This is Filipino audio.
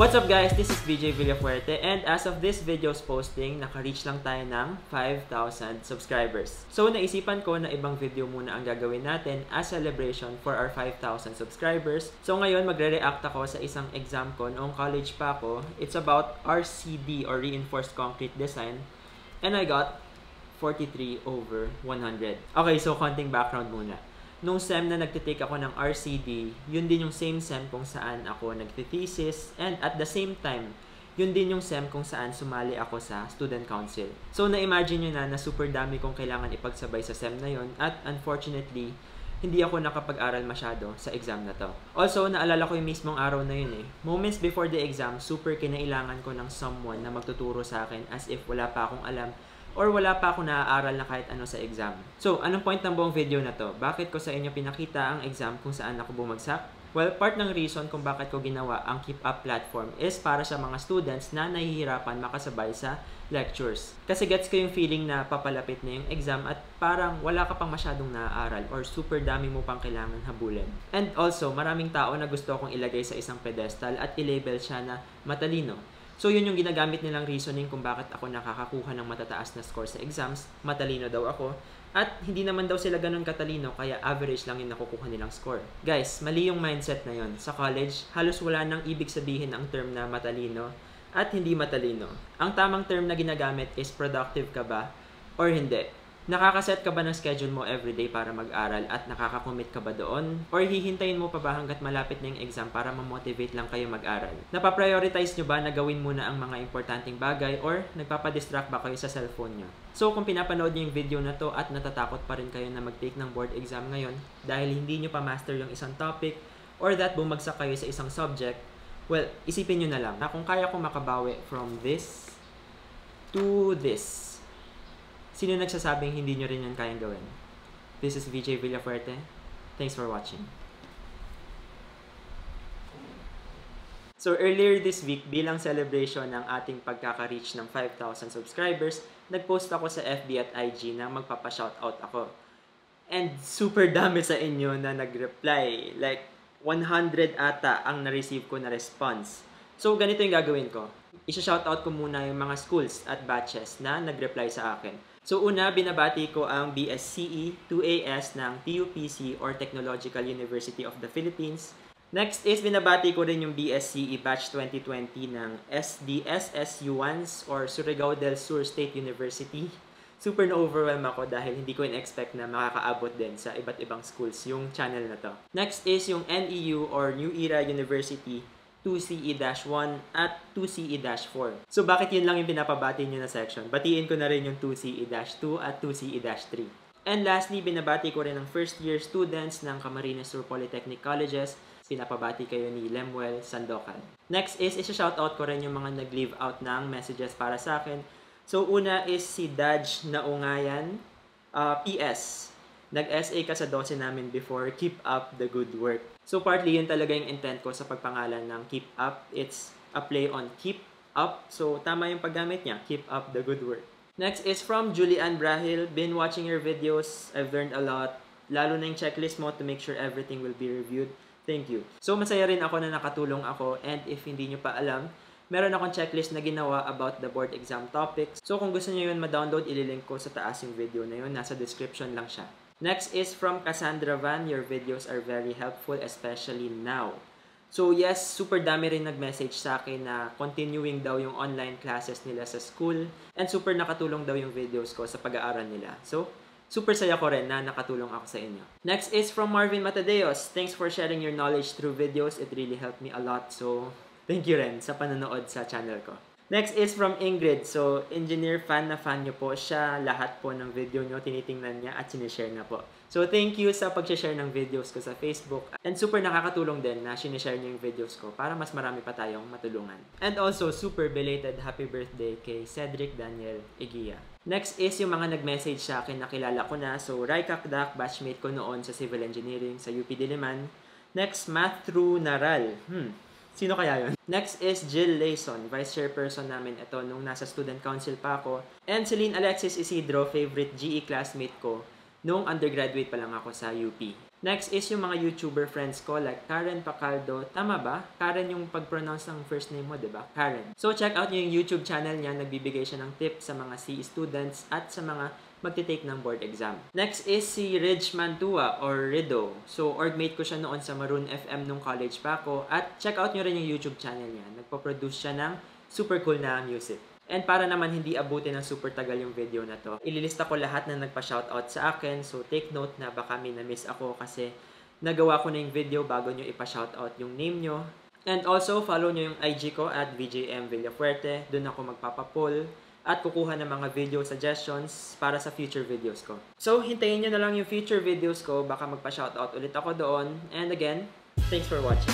What's up guys? This is VJ Villafuerte and as of this video's posting, naka-reach lang tayo ng 5,000 subscribers. So naisipan ko na ibang video muna ang gagawin natin as celebration for our 5,000 subscribers. So ngayon magre-react ako sa isang exam ko noong college pa ako. It's about RCD or Reinforced Concrete Design and I got 43 over 100. Okay, so konting background muna. Nung SEM na nagtitake ako ng RCD, yun din yung same SEM kung saan ako nagtithesis and at the same time, yun din yung SEM kung saan sumali ako sa student council. So na-imagine nyo na super dami kong kailangan ipagsabay sa SEM na yun at unfortunately, hindi ako nakapag-aral masyado sa exam na to. Also, naalala ko yung mismong araw na yun eh. Moments before the exam, super kinailangan ko ng someone na magtuturo sa akin as if wala pa akong alam or wala pa ako naaaral na kahit ano sa exam. So, anong point ng buong video na to? Bakit ko sa inyo pinakita ang exam kung saan ako bumagsak? Well, part ng reason kung bakit ko ginawa ang Keep Up platform is para sa mga students na nahihirapan makasabay sa lectures. Kasi gets ko yung feeling na papalapit na yung exam at parang wala ka pang masyadong naaaral or super dami mo pang kailangan habulin. And also, maraming tao na gusto akong ilagay sa isang pedestal at i-label siya na matalino. So yun yung ginagamit nilang reasoning kung bakit ako nakakakuha ng matataas na score sa exams, matalino daw ako, at hindi naman daw sila ganun katalino kaya average lang yung nakukuha nilang score. Guys, mali yung mindset na yun. Sa college, halos wala nang ibig sabihin ang term na matalino at hindi matalino. Ang tamang term na ginagamit is productive ka ba or hindi. Nakakaset ka ba ng schedule mo everyday para mag-aral at nakakakommit ka ba doon? Or hihintayin mo pa ba hanggat malapit na yung exam para ma-motivate lang kayo mag-aral? Napaprioritize nyo ba na gawin muna ang mga importanteng bagay or nagpapadistract ba kayo sa cellphone nyo? So kung pinapanood nyo yung video na to at natatakot pa rin kayo na mag-take ng board exam ngayon dahil hindi nyo pa master yung isang topic or that bumagsak kayo sa isang subject, well, isipin nyo na lang na kung kaya ko makabawi from this to this, sino nagsasabing hindi nyo rin yan kayang gawin? This is VJ Villafuerte. Thanks for watching. So earlier this week, bilang celebration ng ating pagkaka-reach ng 5,000 subscribers, nag-post ako sa FB at IG na magpapa-shoutout ako. And super dami sa inyo na nag-reply. Like 100 ata ang na-receive ko na response. So ganito yung gagawin ko. Isa-shoutout ko muna yung mga schools at batches na nag-reply sa akin. So una, binabati ko ang BSCE 2AS ng TUPC or Technological University of the Philippines. Next is binabati ko rin yung BSCE Batch 2020 ng SDSSU1s or Surigao del Sur State University. Super na-overwhelm ako dahil hindi ko in-expect na makakaabot din sa iba't ibang schools yung channel na to. Next is yung NEU or New Era University 2CE-1 at 2CE-4. So bakit yun lang yung pinapabati nyo na section? Batiin ko na rin yung 2CE-2 at 2CE-3. And lastly, binabati ko rin ang first year students ng Camarines Sur Polytechnic Colleges. Pinapabati kayo ni Lemuel Sandokan. Next is isa-shoutout ko rin yung mga nag-leave out ng messages para sa akin. So una is si Daj Naungayan. PS. Nag-SA ka sa dose namin before, keep up the good work. So partly yun talaga yung intent ko sa pagpangalan ng keep up. It's a play on keep up. So tama yung paggamit niya, keep up the good work. Next is from Julian Brahil. Been watching your videos. I've learned a lot. Lalo na yung checklist mo to make sure everything will be reviewed. Thank you. So masaya rin ako na nakatulong ako and if hindi nyo pa alam, meron akong checklist na ginawa about the board exam topics. So kung gusto nyo yun ma-download, ililink ko sa taas yung video na yun. Nasa description lang siya. Next is from Cassandra Van. Your videos are very helpful, especially now. So yes, super dami rin nag-message sa akin na continuing daw yung online classes nila sa school and super nakatulong daw yung videos ko sa pag-aaral nila. So, super saya ko rin na nakatulong ako sa inyo. Next is from Marvin Matadeos. Thanks for sharing your knowledge through videos. It really helped me a lot. So, thank you rin sa panonood sa channel ko. Next is from Ingrid. So, engineer fan na fan nyo po siya. Lahat po ng video nyo tinitingnan niya at sinishare na po. So, thank you sa pag-share ng videos ko sa Facebook. And super nakakatulong din na sinishare niyo yung videos ko para mas marami pa tayong matulungan. And also, super belated happy birthday kay Cedric Daniel Eguia. Next is yung mga nag-message sa akin na kilala ko na. So, Rai Kakdak, batchmate ko noon sa Civil Engineering sa UP Diliman. Next, Matthew Naral. Sino kaya yun? Next is Jill Layson, vice chairperson namin ito nung nasa student council pa ako. And Celine Alexis Isidro, favorite GE classmate ko nung undergraduate pa lang ako sa UP. Next is yung mga YouTuber friends ko like Karen Pacaldo. Tama ba? Karen yung pag-pronounce ng first name mo, di ba? Karen. So check out nyo yung YouTube channel niya. Nagbibigay siya ng tips sa mga CE students at sa mga magte-take ng board exam. Next is si Ridge Mantua or Rido. So orgmate ko siya noon sa Maroon FM nung college pa ako. At check out nyo rin yung YouTube channel niya. Nagpo-produce siya ng super cool na music. And para naman hindi abutin ng super tagal yung video na to, ililista ko lahat na nagpa-shoutout sa akin. So take note na baka may na-miss ako kasi nagawa ko na yung video bago nyo ipa-shoutout yung name nyo. And also, follow nyo yung IG ko at VJM Villafuerte. Doon ako magpapapoll at kukuha ng mga video suggestions para sa future videos ko. So, hintayin nyo na lang yung future videos ko. Baka magpa-shoutout ulit ako doon. And again, thanks for watching.